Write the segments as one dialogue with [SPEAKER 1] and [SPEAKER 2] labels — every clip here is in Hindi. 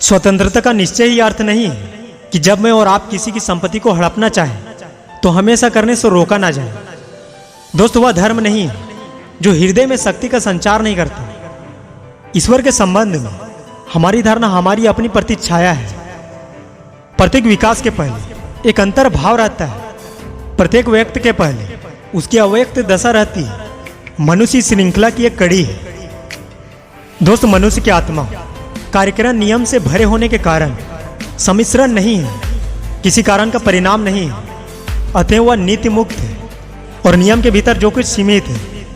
[SPEAKER 1] स्वतंत्रता का निश्चय ही अर्थ नहीं है कि जब मैं और आप किसी की संपत्ति को हड़पना चाहें तो हमें ऐसा करने से रोका ना जाए। दोस्त, वह धर्म नहीं है जो हृदय में शक्ति का संचार नहीं करता। ईश्वर के संबंध में हमारी धारणा हमारी अपनी प्रतिच्छाया है। प्रत्येक विकास के पहले एक अंतर भाव रहता है। प्रत्येक व्यक्ति के पहले उसकी अव्यक्त दशा रहती है। मनुष्य श्रृंखला की एक कड़ी है। दोस्त, मनुष्य की आत्मा कार्यक्रम नियम से भरे होने के कारण सम्मिश्रण नहीं है, किसी कारण का परिणाम नहीं है। अतः वह नित्य मुक्त है और नियम के भीतर जो कुछ सीमित है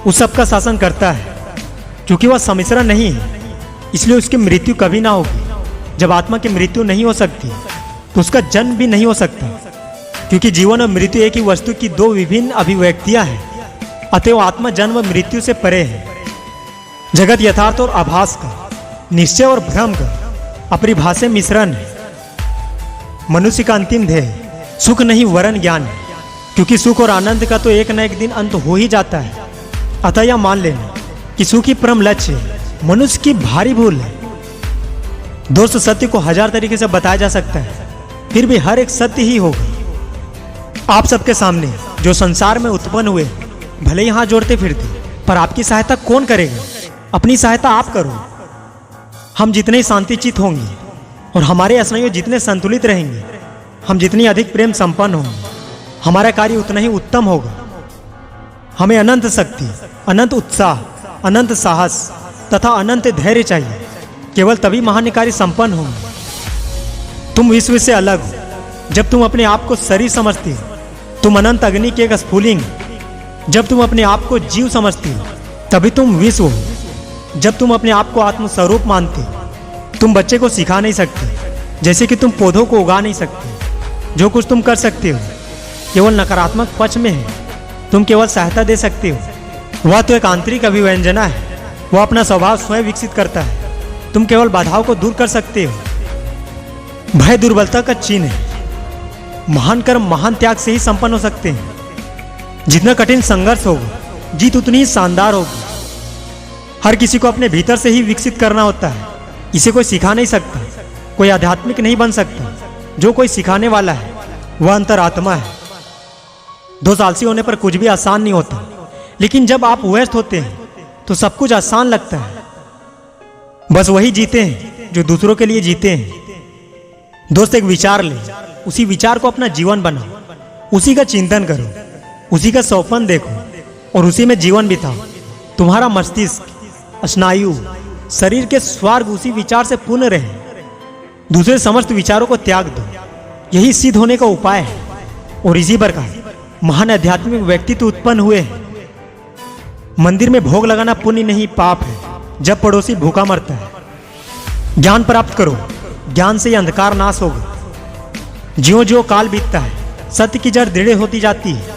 [SPEAKER 1] उस सब का शासन करता है। क्योंकि वह सम्मिश्रण नहीं है इसलिए उसकी मृत्यु कभी ना होगी। जब आत्मा की मृत्यु नहीं हो सकती तो उसका जन्म भी नहीं हो सकता। क्योंकि जीवन और मृत्यु एक ही वस्तु की दो विभिन्न अभिव्यक्तियां हैं। अतः वह आत्मा जन्म और मृत्यु से परे है। जगत यथार्थ और आभास का, निश्चय और भ्रम का अपरिभाषित मिश्रण है। मनुष्य का अंतिम ध्येय सुख नहीं वरन ज्ञान है। क्योंकि सुख और आनंद का तो एक न एक दिन अंत हो ही जाता है। अतः यह मान लेना कि सुख ही परम लक्ष्य मनुष्य की भारी भूल है। दोस्त, सत्य को हजार तरीके से बताया जा सकता है, फिर भी हर एक सत्य ही होगा। आप सबके सामने जो संसार में उत्पन्न हुए भले ही हाथ जोड़ते फिरते, पर आपकी सहायता कौन करेगा? अपनी सहायता आप करो। हम जितने शांतिचित होंगे और हमारे स्नायु जितने संतुलित रहेंगे, हम जितनी अधिक प्रेम संपन्न होंगे, हमारा कार्य उतना ही उत्तम होगा। हमें अनंत शक्ति, अनंत उत्साह, अनंत साहस तथा अनंत धैर्य चाहिए। केवल तभी महान कार्य संपन्न होंगे। तुम विश्व से अलग हो जब तुम अपने आप को शरीर समझते हो। तुम अनंत अग्नि के एक स्फुलिंग। जब तुम अपने आप को जीव समझते हो तभी तुम विश्व हो। जब तुम अपने आप को आत्मस्वरूप मानते हो, तुम बच्चे को सिखा नहीं सकते, जैसे कि तुम पौधों को उगा नहीं सकते। जो कुछ तुम कर सकते हो केवल नकारात्मक पक्ष में है। तुम केवल सहायता दे सकते हो। वह तो एक आंतरिक अभिव्यंजना है। वह अपना स्वभाव स्वयं विकसित करता है। तुम केवल बाधाओं को दूर कर सकते हो। भय दुर्बलता का चिन्ह है। महान कर्म महान त्याग से ही संपन्न हो सकते हैं। जितना कठिन संघर्ष होगा जीत उतनी ही शानदार होगी। हर किसी को अपने भीतर से ही विकसित करना होता है। इसे कोई सिखा नहीं सकता। कोई आध्यात्मिक नहीं बन सकता। जो कोई सिखाने वाला है वह अंतरात्मा है। दो आलसी होने पर कुछ भी आसान नहीं होता, लेकिन जब आप व्यस्त होते हैं तो सब कुछ आसान लगता है। बस वही जीते हैं जो दूसरों के लिए जीते हैं। दोस्त, एक विचार ले, उसी विचार को अपना जीवन बनाओ। उसी का चिंतन करो, उसी का सौपन देखो और उसी में जीवन बिताओ। तुम्हारा मस्तिष्क, स्नायु, शरीर के स्वर्ग उसी विचार से पूर्ण रहे। दूसरे समस्त विचारों को त्याग दो। यही सिद्ध होने का उपाय है। और इसी प्रकार महान आध्यात्मिक व्यक्तित्व उत्पन्न हुए हैं। मंदिर में भोग लगाना पुण्य नहीं पाप है जब पड़ोसी भूखा मरता है। ज्ञान प्राप्त करो, ज्ञान से ही अंधकार नाश होगा। ज्यों ज्यों काल बीतता है सत्य की जड़ दृढ़ होती जाती है।